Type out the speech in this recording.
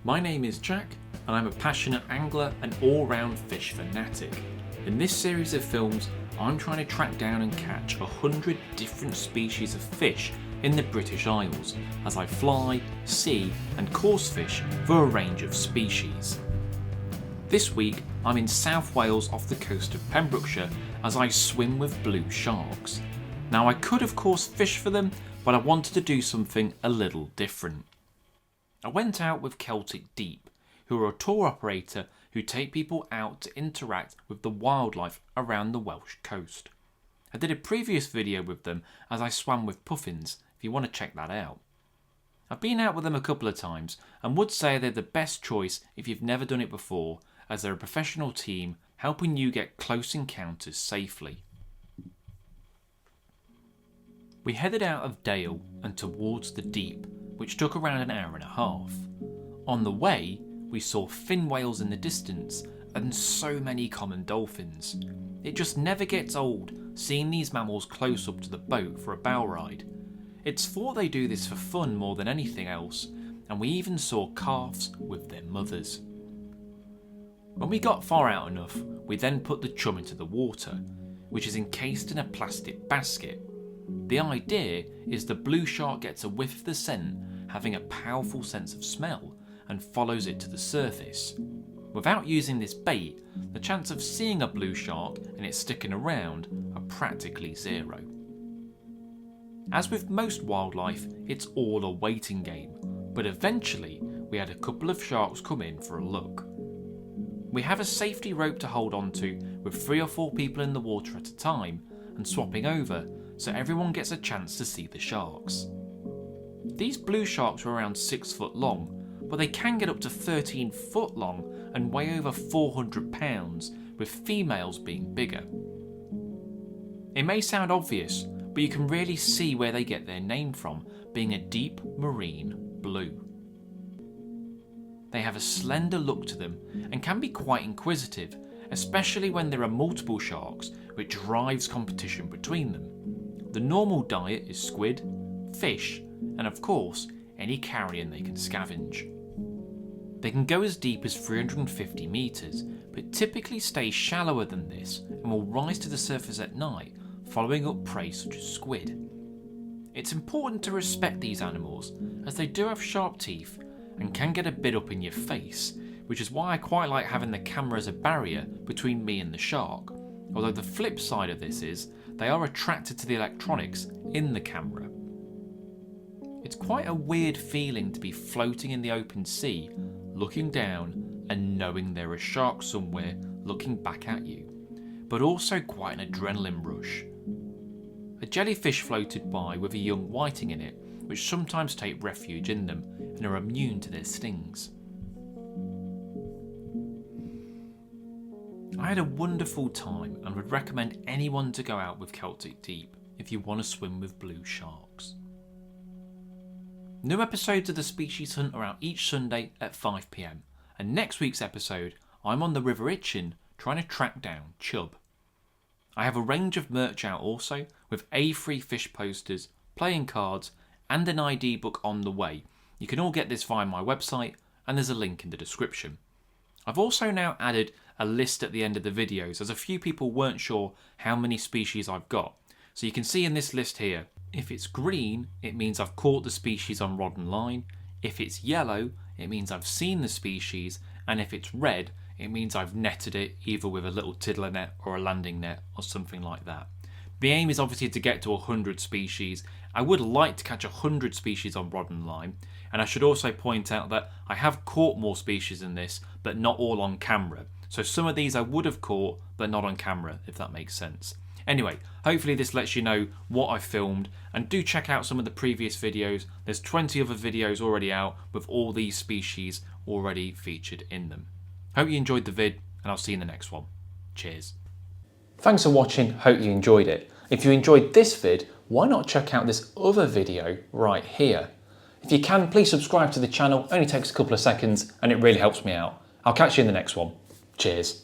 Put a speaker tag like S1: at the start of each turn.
S1: My name is Jack and I'm a passionate angler and all-round fish fanatic. In this series of films, I'm trying to track down and catch 100 different species of fish in the British Isles as I fly, see and course fish for a range of species. This week I'm in South Wales off the coast of Pembrokeshire as I swim with blue sharks. Now I could of course fish for them, but I wanted to do something a little different. I went out with Celtic Deep, who are a tour operator who take people out to interact with the wildlife around the Welsh coast. I did a previous video with them as I swam with puffins, if you want to check that out. I've been out with them a couple of times and would say they're the best choice if you've never done it before, as they're a professional team helping you get close encounters safely. We headed out of Dale and towards the Deep, which took around an hour and a half. On the way, we saw fin whales in the distance and so many common dolphins. It just never gets old seeing these mammals close up to the boat for a bow ride. It's thought they do this for fun more than anything else, and we even saw calves with their mothers. When we got far out enough, we then put the chum into the water, which is encased in a plastic basket. The idea is the blue shark gets a whiff of the scent, having a powerful sense of smell, and follows it to the surface. Without using this bait, the chance of seeing a blue shark and it sticking around are practically zero. As with most wildlife, it's all a waiting game, but eventually we had a couple of sharks come in for a look. We have a safety rope to hold onto with 3 or 4 people in the water at a time and swapping over, so everyone gets a chance to see the sharks. These blue sharks are around 6 foot long, but they can get up to 13 foot long and weigh over 400 pounds, with females being bigger. It may sound obvious, but you can really see where they get their name from, being a deep marine blue. They have a slender look to them and can be quite inquisitive, especially when there are multiple sharks, which drives competition between them. The normal diet is squid, fish, and of course, any carrion they can scavenge. They can go as deep as 350 metres, but typically stay shallower than this and will rise to the surface at night, following up prey such as squid. It's important to respect these animals, as they do have sharp teeth and can get a bit up in your face, which is why I quite like having the camera as a barrier between me and the shark, although the flip side of this is they are attracted to the electronics in the camera. It's quite a weird feeling to be floating in the open sea, looking down and knowing there are sharks somewhere looking back at you, but also quite an adrenaline rush. A jellyfish floated by with a young whiting in it, which sometimes take refuge in them and are immune to their stings. I had a wonderful time and would recommend anyone to go out with Celtic Deep if you want to swim with blue sharks. New episodes of the Species Hunt are out each Sunday at 5 PM, and next week's episode I'm on the River Itchen trying to track down chub. I have a range of merch out also, with A3 fish posters, playing cards and an ID book on the way. You can all get this via my website and there's a link in the description. I've also now added a list at the end of the videos, as a few people weren't sure how many species I've got. So you can see in this list here, if it's green, it means I've caught the species on rod and line. If it's yellow, it means I've seen the species. And if it's red, it means I've netted it either with a little tiddler net or a landing net or something like that. The aim is obviously to get to 100 species. I would like to catch 100 species on rod and line, and I should also point out that I have caught more species than this, but not all on camera. So some of these I would have caught, but not on camera, if that makes sense. Anyway, hopefully this lets you know what I filmed, and do check out some of the previous videos. There's 20 other videos already out with all these species already featured in them. Hope you enjoyed the vid, and I'll see you in the next one. Cheers. Thanks for watching, hope you enjoyed it. If you enjoyed this vid, why not check out this other video right here? If you can, please subscribe to the channel, only takes a couple of seconds and it really helps me out. I'll catch you in the next one. Cheers.